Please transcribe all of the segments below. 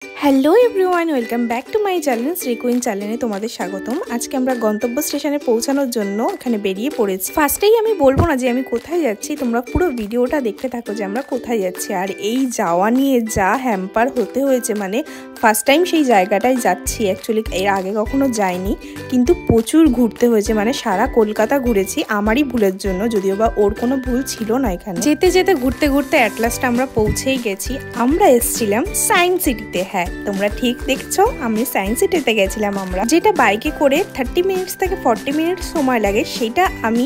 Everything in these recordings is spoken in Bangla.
Hello everyone, welcome back to my channel Shri queen চ্যানেলে তোমাদের স্বাগতম। আজকে আমরা গন্তব্য স্টেশনে পৌঁছানোর জন্য এখানে বেরিয়ে পড়েছি। ফার্স্টেই আমি বলবো না যে আমি কোথায় যাচ্ছি, তোমরা পুরো ভিডিওটা দেখতে থাকো যে আমরা কোথায় যাচ্ছি। আর এই যাওয়া নিয়ে যা হ্যাম্পার হতে হয়েছে, মানে ফার্স্ট টাইম সেই জায়গাটায় যাচ্ছি। অ্যাকচুয়ালি এর আগে কখনো যাইনি, কিন্তু প্রচুর ঘুরতে হয়েছে, মানে সারা কলকাতা ঘুরেছি আমারই ভুলের জন্য, যদিও বা ওর কোনো ভুল ছিল না। এখানে যেতে যেতে ঘুরতে ঘুরতে অ্যাট লাস্ট আমরা পৌঁছেই গেছি। আমরা এসেছিলাম সায়েন্স সিটিতে। হ্যাঁ, তোমরা ঠিক দেখছো, আমি সায়েন্স সিটিতে গেছিলাম। আমরা যেটা বাইকে করে 30 মিনিটস থেকে 40 মিনিট সময় লাগে, সেটা আমি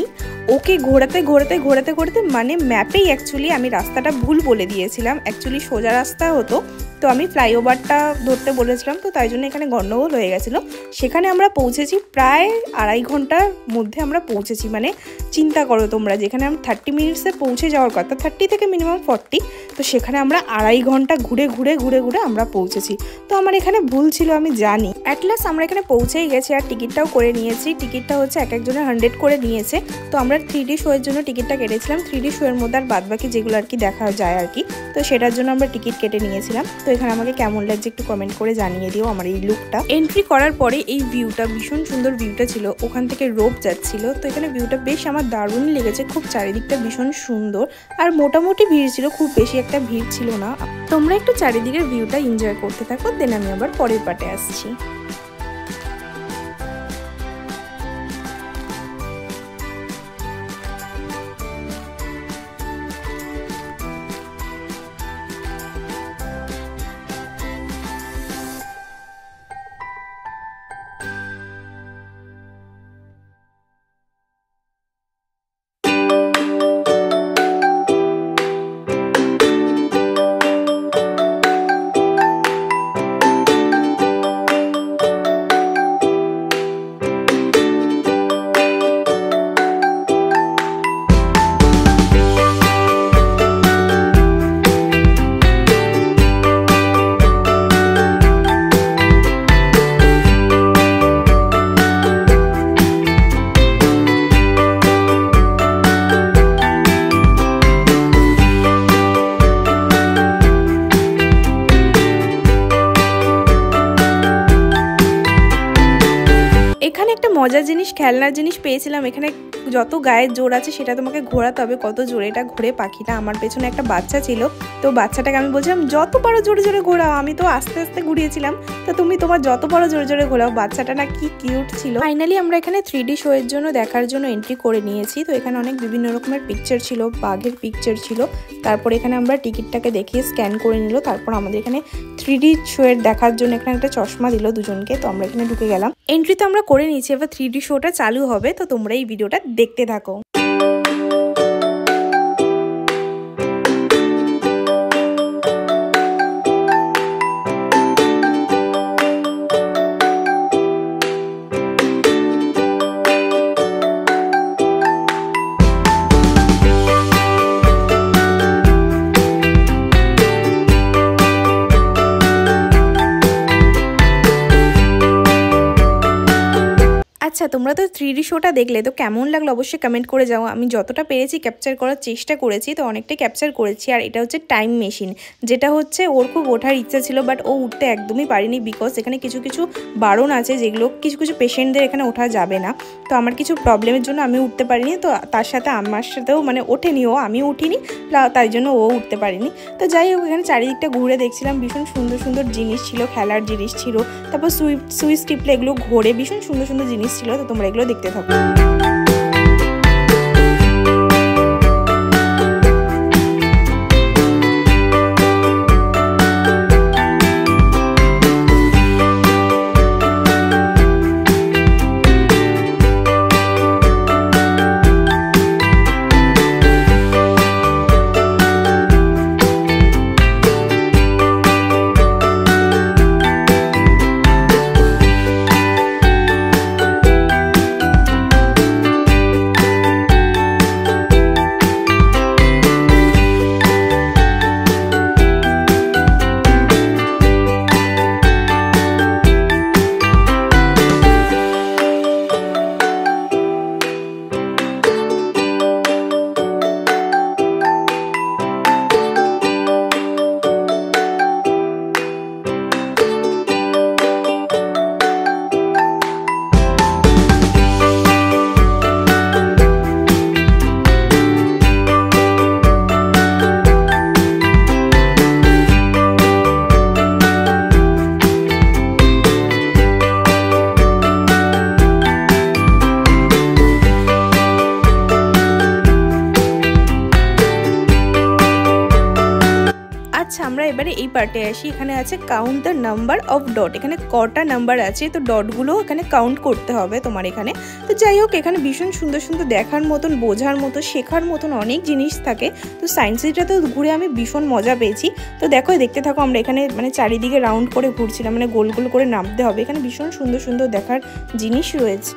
ওকে ঘোরাতে ঘোরাতে ঘোরাতে ঘোরাতে মানে ম্যাপেই অ্যাকচুয়ালি আমি রাস্তাটা ভুল বলে দিয়েছিলাম। অ্যাকচুয়ালি সোজা রাস্তা হতো, তো আমি ফ্লাইওভারটা ধরতে বলেছিলাম, তো তাই জন্য এখানে গন্ডগোল হয়ে গেছিলো। সেখানে আমরা পৌঁছেছি প্রায় 2.5 ঘন্টার মধ্যে আমরা পৌঁছেছি। মানে চিন্তা করো তোমরা, যেখানে আমরা 30 মিনিটসে পৌঁছে যাওয়ার কথা, 30 থেকে মিনিমাম 40, তো সেখানে আমরা 2.5 ঘন্টা ঘুরে ঘুরে ঘুরে ঘুরে আমরা পৌঁছেছি। তো আমার এখানে ভুল ছিল আমি জানি। অ্যাট লাস্ট আমরা এখানে পৌঁছেই গেছি, আর টিকিটটাও করে নিয়েছি। টিকিটটা হচ্ছে এক একজনের 100 করে নিয়েছে। তো আমরা 3D শোয়ের জন্য টিকিটটা কেটেছিলাম। 3D শোয়ের মধ্যে আর বাদবাকি যেগুলো আর কি দেখা যায় আর কি, তো সেটার জন্য আমরা টিকিট কেটে নিয়েছিলাম। তো এখানে আমাকে কেমন লাগছে একটু কমেন্ট করে জানিয়ে দিও আমার এই লুকটা। এন্ট্রি করার পরে এই ভিউটা, ভীষণ সুন্দর ভিউটা ছিল, ওখান থেকে রোপ যাচ্ছিল। তো এখানে ভিউটা বেশ আমার দারুণ লেগেছে, খুব চারিদিকটা ভীষণ সুন্দর, আর মোটামুটি ভিড় ছিল, খুব বেশি একটা ভিড় ছিল না। তোমরা একটু চারিদিকের ভিউটা এনজয় করতে থাকো, দেন আমি আবার পরের পার্টে আসছি। এখানে একটা মজার জিনিস, খেলনার জিনিস পেয়েছিলাম। এখানে যত গায়ের জোর আছে সেটা তোমাকে ঘোরাতে হবে, কত জোরে এটা ঘুরে পাখিটা। আমার পেছনে একটা বাচ্চা ছিল, তো বাচ্চাটাকে আমি বলছিলাম যত পারো জোরে জোরে ঘোরাও। আমি তো আস্তে আস্তে ঘুরিয়েছিলাম, তো তুমি তোমার যত পারো জোরে জোরে ঘোরাও। বাচ্চাটা না কি কিউট ছিল। ফাইনালি আমরা এখানে 3D শো এর জন্য দেখার জন্য এন্ট্রি করে নিয়েছি। তো এখানে অনেক বিভিন্ন রকমের পিকচার ছিল, বাঘের পিকচার ছিল। তারপর এখানে আমরা টিকিটটাকে দেখিয়ে স্ক্যান করে নিল। তারপর আমাদের এখানে 3D শো এর দেখার জন্য এখানে একটা চশমা দিল দুজনকে। তো আমরা এখানে ঢুকে গেলাম, এন্ট্রি তো আমরা করে নিয়েছি। এবার 3D শোটা চালু হবে, তো তোমরা এই ভিডিওটা দেখতে থাকো। আচ্ছা, তোমরা তো 3D শোটা দেখলে, তো কেমন লাগলো অবশ্যই কমেন্ট করে যাও। আমি যতটা পেরেছি ক্যাপচার করার চেষ্টা করেছি, তো অনেকটাই ক্যাপচার করেছি। আর এটা হচ্ছে টাইম মেশিন, যেটা হচ্ছে ওর খুব ওঠার ইচ্ছা ছিল, বাট ও উঠতে একদমই পারিনি, বিকজ এখানে কিছু কিছু বারণ আছে, যেগুলো কিছু কিছু পেশেন্টদের এখানে ওঠা যাবে না। তো আমার কিছু প্রবলেমের জন্য আমি উঠতে পারিনি। তো তার সাথে আমার সাথেও মানে ওঠেনি ও, আমি উঠিনি, তাই জন্য ও উঠতে পারিনি। তো যাই হোক, এখানে চারিদিকটা ঘুরে দেখছিলাম, ভীষণ সুন্দর সুন্দর জিনিস ছিল, খেলার জিনিস ছিল। তারপর সুইচ টিপলে এগুলো ঘোরে, ভীষণ সুন্দর সুন্দর জিনিস ছিল। তো তোমরা এগুলো দেখতে থাকো। পার্টে আসি। এখানে আছে count the number of dot, এখানে কটা নাম্বার আছে তো ডটগুলো এখানে কাউন্ট করতে হবে তোমার এখানে। তো যাই হোক এখানে ভীষণ সুন্দর সুন্দর দেখার মতন, বোঝার মতো, শেখার মতন অনেক জিনিস থাকে। তো সায়েন্স সিটিটাতেও ঘুরে আমি ভীষণ মজা পেয়েছি। তো দেখো দেখতে থাকো, আমরা এখানে মানে চারিদিকে রাউন্ড করে ঘুরছিলাম, মানে গোল গোল করে নামতে হবে। এখানে ভীষণ সুন্দর সুন্দর দেখার জিনিস রয়েছে।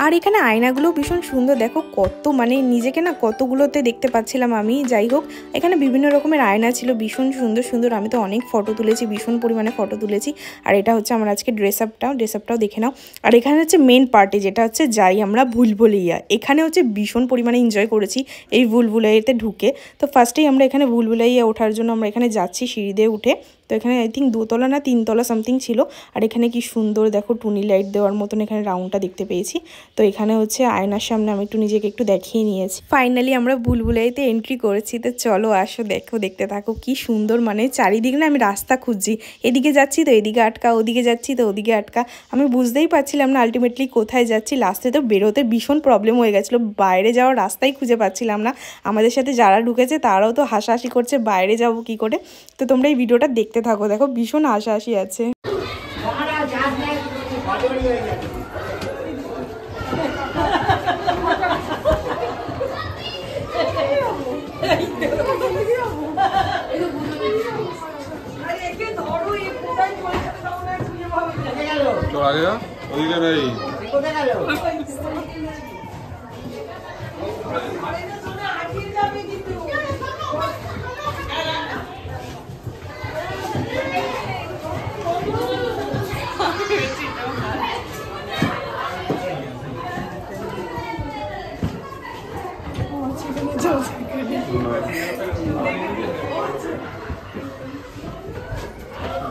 আর এখানে আয়নাগুলো ভীষণ সুন্দর, দেখো কত মানে নিজেকে না কতগুলোতে দেখতে পাচ্ছিলাম আমি। যাই হোক এখানে বিভিন্ন রকমের আয়না ছিল, ভীষণ সুন্দর সুন্দর। আমি তো অনেক ফটো তুলেছি, ভীষণ পরিমাণে ফটো তুলেছি। আর এটা হচ্ছে আমার আজকে ড্রেস আপটাও দেখে নাও। আর এখানে হচ্ছে মেন পার্টি, যেটা হচ্ছে যাই আমরা ভুলভুলাইয়া, এখানে হচ্ছে ভীষণ পরিমাণে এনজয় করেছি এই ভুলভুলাইয়াতে ঢুকে। তো ফার্স্টেই আমরা এখানে ভুলভুলাইয়া ওঠার জন্য আমরা এখানে যাচ্ছি সিঁড়ি দিয়ে উঠে। তো এখানে আই থিঙ্ক 2 তলা না 3 তলা সামথিং ছিল। আর এখানে কি সুন্দর দেখো টুনি লাইট দেওয়ার মতন এখানে রাউন্ডটা দেখতে পেয়েছি। তো এখানে হচ্ছে আয়নার সামনে আমি নিজেকে একটু দেখিয়ে নিয়েছি। ফাইনালি আমরা ভুলভুলাইয়াতে এন্ট্রি করেছি। তো চলো আসো দেখো, দেখতে থাকো কি সুন্দর, মানে চারিদিকে না আমি রাস্তা খুঁজছি, এদিকে যাচ্ছি তো এদিকে আটকা, ওদিকে যাচ্ছি তো ওদিকে আটকা, আমি বুঝতেই পারছিলাম না আলটিমেটলি কোথায় যাচ্ছি। লাস্টে তো বেরোতে ভীষণ প্রবলেম হয়ে গেছিলো, বাইরে যাওয়ার রাস্তাই খুঁজে পাচ্ছিলাম না। আমাদের সাথে যারা ঢুকেছে তারাও তো হাসাহাসি করছে বাইরে যাবো কি করে। তো তোমরা এই ভিডিওটা দেখতে থাকো, দেখো ভীষণ হাসাহাসি আছে।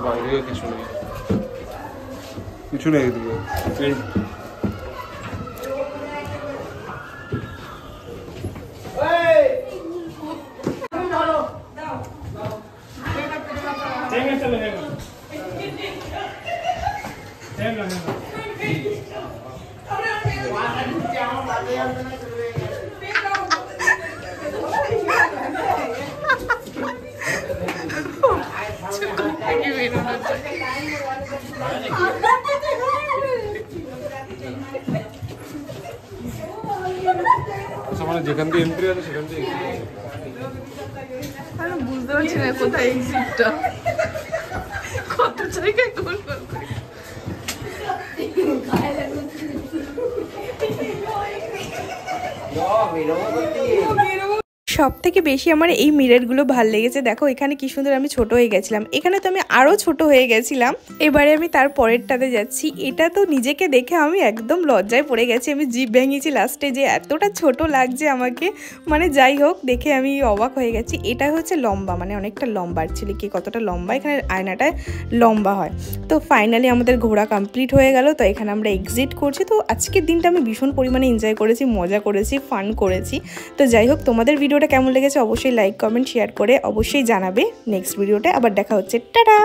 বাইরে কিছু নেই এদিকে। মানে যেখান দিয়ে এন্ট্রি আছে সেখান দিয়ে বুঝতে পারছি না কোথায় এক্সিটটা, কত জায়গায় গোল গোল করে। সব থেকে বেশি আমার এই মিররগুলো ভাল লেগেছে। দেখো এখানে কি সুন্দর আমি ছোট হয়ে গেছিলাম, এখানে তো আমি আরো ছোট হয়ে গেছিলাম। এবারে আমি তার পরেরটাতে যাচ্ছি। এটা তো নিজেকে দেখে আমি একদম লজ্জায় পড়ে গেছি, আমি জিভ ভেঙেছি লাস্টে যে এতটা ছোট লাগছে আমাকে। মানে যাই হোক দেখে আমি অবাক হয়ে গেছি। এটা হচ্ছে লম্বা, মানে অনেকটা লম্বা, অ্যাকচুয়ালি কি কতটা লম্বা, এখানে আয়নাটায় লম্বা হয়। তো ফাইনালি আমাদের ঘোরা কমপ্লিট হয়ে গেল। তো এখানে আমরা এক্সিট করছি। তো আজকের দিনটা আমি ভীষণ পরিমাণে এনজয় করেছি, মজা করেছি, ফান করেছি। তো যাই হোক তোমাদের ভিডিওটা কেমন লেগেছে অবশ্যই লাইক কমেন্ট শেয়ার করে অবশ্যই জানাবে। নেক্সট ভিডিওতে আবার দেখা হচ্ছে, টাটা।